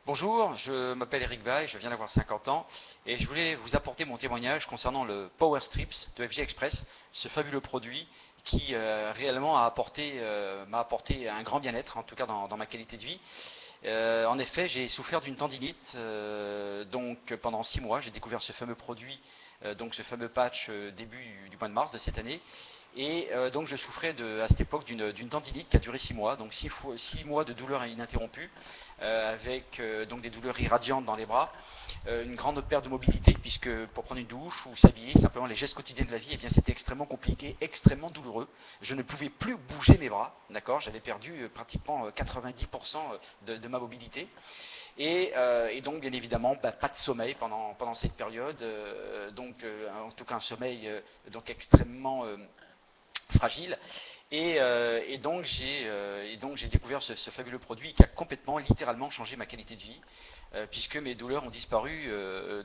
Bonjour, je m'appelle Eric Bay, je viens d'avoir 50 ans et je voulais vous apporter mon témoignage concernant le Power Strips de FG Express, ce fabuleux produit qui réellement m'a apporté un grand bien-être, en tout cas dans ma qualité de vie. En effet, j'ai souffert d'une tendinite donc pendant 6 mois. J'ai découvert ce fameux produit, donc ce fameux patch début du mois de mars de cette année. Et donc je souffrais à cette époque d'une tendinite qui a duré 6 mois, donc 6 mois de douleurs ininterrompues, avec donc des douleurs irradiantes dans les bras, une grande perte de mobilité, puisque pour prendre une douche ou s'habiller, simplement les gestes quotidiens de la vie, eh bien c'était extrêmement compliqué, extrêmement douloureux. Je ne pouvais plus bouger mes bras, d'accord. J'avais perdu pratiquement 90% de ma mobilité. Et donc, bien évidemment, pas de sommeil pendant cette période. En tout cas, un sommeil donc extrêmement fragile. Et donc j'ai découvert ce fabuleux produit qui a complètement, littéralement changé ma qualité de vie, puisque mes douleurs ont disparu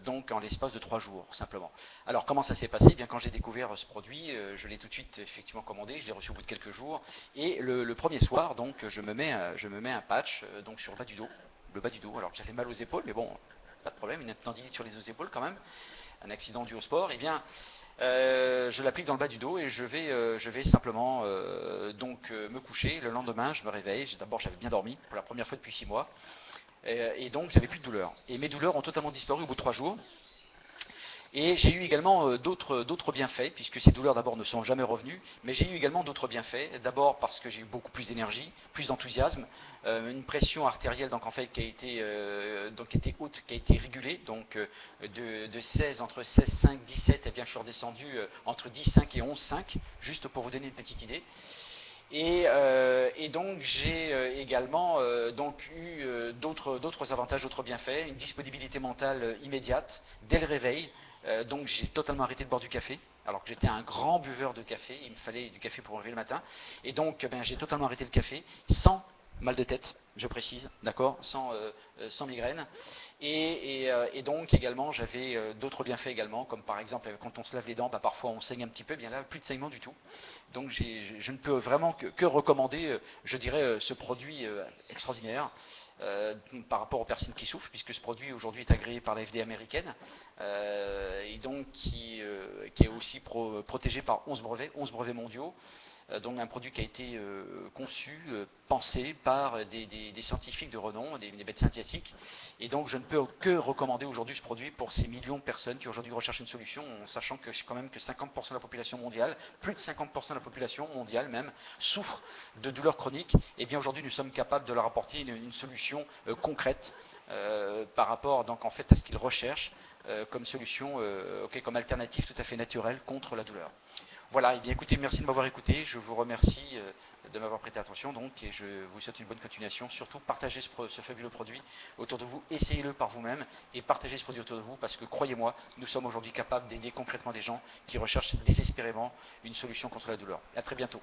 donc en l'espace de 3 jours, simplement. Alors comment ça s'est passé? Eh bien, quand j'ai découvert ce produit, je l'ai tout de suite effectivement commandé, je l'ai reçu au bout de quelques jours, et le premier soir, donc je me mets un patch donc sur le bas du dos, alors que j'avais mal aux épaules, mais bon, pas de problème, une tendinite sur les épaules quand même, un accident dû au sport. Eh bien, je l'applique dans le bas du dos et je vais simplement me coucher. Le lendemain, je me réveille. D'abord, j'avais bien dormi pour la première fois depuis 6 mois. Et donc, j'avais plus de douleurs. Et mes douleurs ont totalement disparu au bout de 3 jours. Et j'ai eu également d'autres bienfaits, puisque ces douleurs d'abord ne sont jamais revenues, mais j'ai eu également d'autres bienfaits. D'abord parce que j'ai eu beaucoup plus d'énergie, plus d'enthousiasme, une pression artérielle donc en fait qui était haute, qui a été régulée, donc de 16, entre 16,5, 17, et bien je suis redescendu entre 10,5 et 11,5, juste pour vous donner une petite idée. Et donc j'ai également eu d'autres avantages, d'autres bienfaits, une disponibilité mentale immédiate dès le réveil. Donc j'ai totalement arrêté de boire du café, alors que j'étais un grand buveur de café. Il me fallait du café pour me lever le matin. Et donc j'ai totalement arrêté le café sans mal de tête, je précise, d'accord, sans migraine. Et donc également j'avais d'autres bienfaits également, comme par exemple quand on se lave les dents, parfois on saigne un petit peu. Bien là, plus de saignement du tout. Donc je ne peux vraiment que recommander, je dirais, ce produit extraordinaire par rapport aux personnes qui souffrent, puisque ce produit aujourd'hui est agréé par la FDA américaine, et donc qui est aussi protégé par 11 brevets mondiaux. Donc un produit qui a été conçu, pensé par des scientifiques de renom, des médecins asiatiques. Et donc je ne peux que recommander aujourd'hui ce produit pour ces millions de personnes qui aujourd'hui recherchent une solution, en sachant que quand même que 50% de la population mondiale, plus de 50% de la population mondiale même, souffre de douleurs chroniques. Et bien aujourd'hui nous sommes capables de leur apporter une solution concrète par rapport donc en fait à ce qu'ils recherchent comme solution, comme alternative tout à fait naturelle contre la douleur. Voilà, et bien écoutez, merci de m'avoir écouté, je vous remercie de m'avoir prêté attention donc, et je vous souhaite une bonne continuation. Surtout, partagez ce fabuleux produit autour de vous, essayez-le par vous-même et partagez ce produit autour de vous, parce que croyez-moi, nous sommes aujourd'hui capables d'aider concrètement des gens qui recherchent désespérément une solution contre la douleur. A très bientôt.